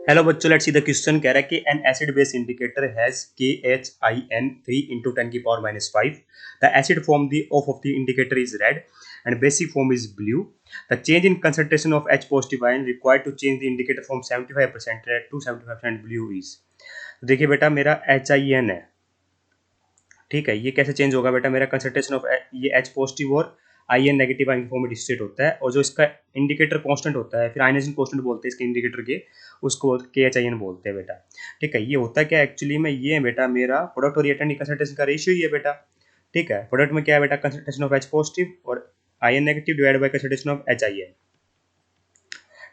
Hello बच्चों, let's see the question. कह रहा है कि an acid base indicator has KHIN 3 into 10 की power -5. The acid form the of the indicator is red and basic form is blue. The change in concentration of H positive ion required to change the indicator from 75% red to 75% blue is. तो देखिए बेटा, मेरा HIN है, ठीक है। ये कैसे change होगा बेटा? मेरा कंसंट्रेशन ऑफ ये H पॉजिटिव और आईएन नेगेटिव आयन की फॉर्म में डिस्टिलेट होता है, और जो इसका इंडिकेटर कांस्टेंट होता है, फिर आयनाइजेशन कांस्टेंट बोलते हैं इसके इंडिकेटर के, उसको KHIN बोलते हैं बेटा। ठीक है, ये होता है क्या एक्चुअली में? ये बेटा मेरा प्रोडक्ट और रिएक्टेंट की कंसंट्रेशन का रेशियो ही है बेटा। ठीक है, प्रोडक्ट में क्या है बेटा? कंसंट्रेशन ऑफ H पॉजिटिव और ion negative divide by concentration of HIN।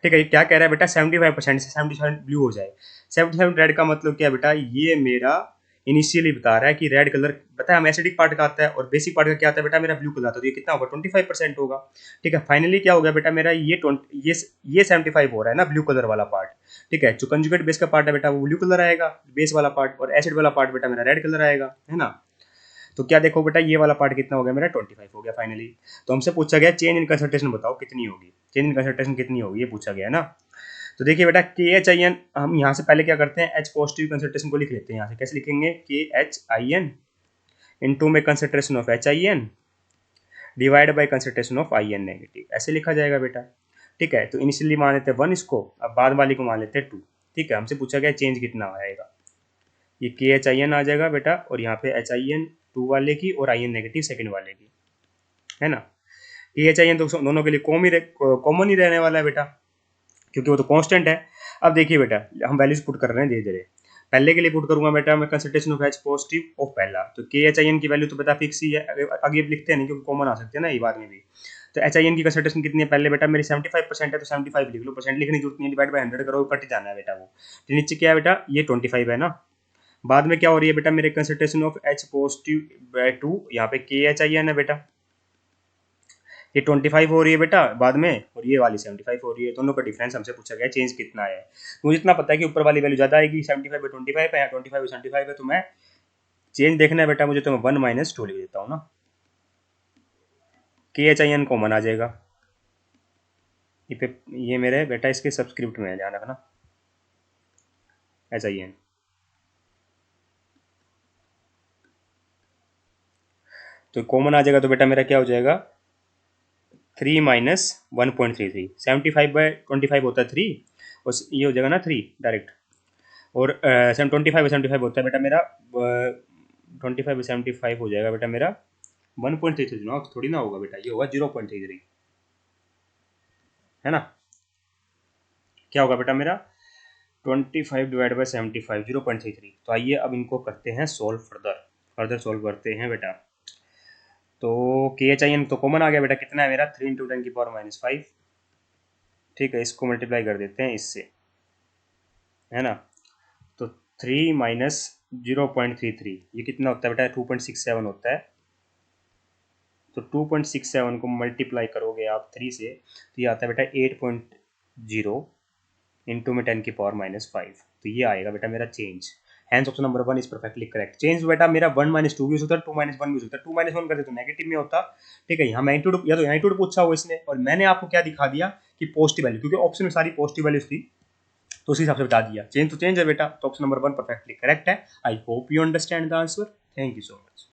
ठीक है, ये क्या कह रहा है बेटा? 75% से 77 ब्लू हो जाए। 77 रेड का मतलब क्या है बेटा? ये मेरा इनिशियली बता रहा है कि रेड कलर पता है हम एसिडिक पार्ट का आता है, और बेसिक पार्ट का क्या आता है बेटा? मेरा ब्लू कलर आता है। तो ये कितना होगा? 25% होगा। ठीक है, फाइनली क्या हो गया बेटा? मेरा ये 75 हो रहा है ना, ब्लू कलर वाला पार्ट। ठीक है, जो कंजुगेट बेस का पार्ट है बेटा वो ब्लू कलर आएगा, बेस वाला पार्ट, और एसिड वाला पार्ट बेटा मेरा रेड कलर आएगा, है ना। तो क्या देखो बेटा, ये वाला पार्ट कितना हो गया? मेरा 25 हो गया फाइनली। तो हमसे पूछा गया चेंज इन कंसंट्रेशन बताओ कितनी होगी, चेंज इन कंसंट्रेशन कितनी होगी, ये पूछा गया है ना। तो देखिए बेटा, KHIN हम यहाँ से पहले क्या करते हैं? H पॉजिटिव कंसंट्रेशन को लिख लेते हैं। यहाँ से कैसे लिखेंगे? KHIN इनटू में concentration of HIN divide by concentration of IN negative, ऐसे लिखा जाएगा बेटा। ठीक है, तो इनिशियली मान लेते हैं 1 इसको, अब बाद वाली को मान लेते हैं 2। ठीक है, हमसे पूछा गया चेंज कितना आएगा। ये KHIN आ जाएगा बेटा, और यहाँ पे HIN 2 वाले की और IN नेगेटिव सेकेंड वाले की, है ना। KHIN तो दोनों के लिए कॉमन ही रहने वाला है बेटा, क्योंकि वो तो कांस्टेंट है। अब देखिए बेटा, हम वैल्यूज पुट कर रहे हैं धीरे धीरे। पहले के लिए पुट करूंगा बेटा मैं concentration of H positive of पहला, तो KHIN की वैल्यू तो बेटा फिक्स ही है, आगे लिखते हैं नहीं क्योंकि कॉमन आ सकते हैं ना ये बाद में भी। तो HIN की कंसंट्रेशन कितनी है? पहले बेटा मेरी 75% है, तो 75 लिख लो, परसेंट लिखने की जरूरत नहीं है, डिवाइड बाय 100 करो, कट जाना है बेटा वो। तो नीचे क्या है बेटा? ये 25 है ना। बाद में क्या हो रही है बेटा? मेरे concentration of H positive by 2, यहाँ पे KHIN है बेटा, ये 25 हो रही है बेटा बाद में, और ये वाली 75 हो रही है। दोनों का डिफरेंस हमसे पूछा गया चेंज कितना है। तो मुझे इतना पता है कि ऊपर वाली वैल्यू ज़्यादा आएगी, 75/25 है, 25/75 है, तो मैं चेंज देखना है बेटा मुझे, तो मैं 1 - 2 लिख देता हूँ ना। KHIN कॉमन आ जाएगा, ये मेरे बेटा इसके सब्सक्रिप्ट में है, ध्यान रखना HIN। तो कॉमन आ जाएगा, तो बेटा मेरा क्या हो जाएगा? 3 - 1.33, 75/25 होता है 3, और ये हो जाएगा ना 3 डायरेक्ट, और 25/75 होता है बेटा मेरा 25/75 हो जाएगा बेटा मेरा 1.33 ना, थोड़ी ना होगा बेटा, ये होगा 0.33, है ना। क्या होगा बेटा मेरा? 25 डिवाइड बाई 75, 0.33। तो आइए अब इनको करते हैं सोल्व, फर्दर सोल्व करते हैं बेटा। तो KHIN तो कॉमन आ गया बेटा, कितना है मेरा? 3 × 10⁻⁵। ठीक है, इसको मल्टीप्लाई कर देते हैं इससे, है ना। तो 3 - 0.33 ये कितना होता है बेटा? 2.67 होता है। तो 2.67 को मल्टीप्लाई करोगे आप 3 से, तो ये आता है बेटा 8.0 इंटू में 10⁻⁵। तो ये आएगा बेटा मेरा change. Hence option number 1 is perfectly correct. Change बेटा मेरा 1 - 2 भी हो सकता है, 2 - 1 भी हो सकता है। 2 - 1 करते तो नेगेटिव में होता। ठीक है, यहाँ मैग्नीट्यूड या तो मैग्नीट्यूड पूछा हो इसने, और मैंने आपको क्या दिखा दिया कि पॉजिटिव वैल्यू, क्योंकि ऑप्शन में सारी पॉजिटिव वैल्यूज थी, तो उसी हिसाब से बता दिया। चेंज तो चेंज है बेटा, तो ऑप्शन नंबर 1 परफेक्टली करेक्ट है। I hope you understand the answer. Thank you so much.